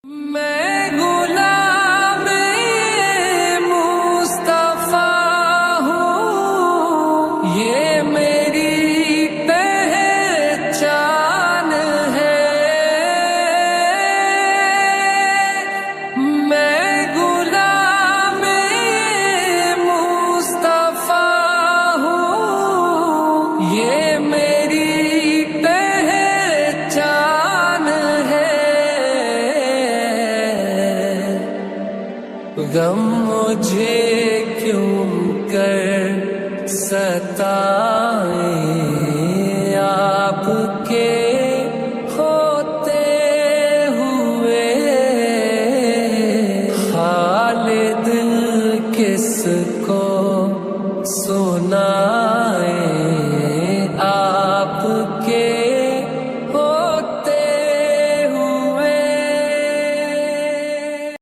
میں غلام مصطفیٰ ہوں، یہ میری پہچان ہے۔ میں غلام مصطفیٰ ہوں، یہ میری پہچان ہے۔ غم مجھے کیوں کر ستائے، آپ کے ہوتے ہوئے خالد کس کو سو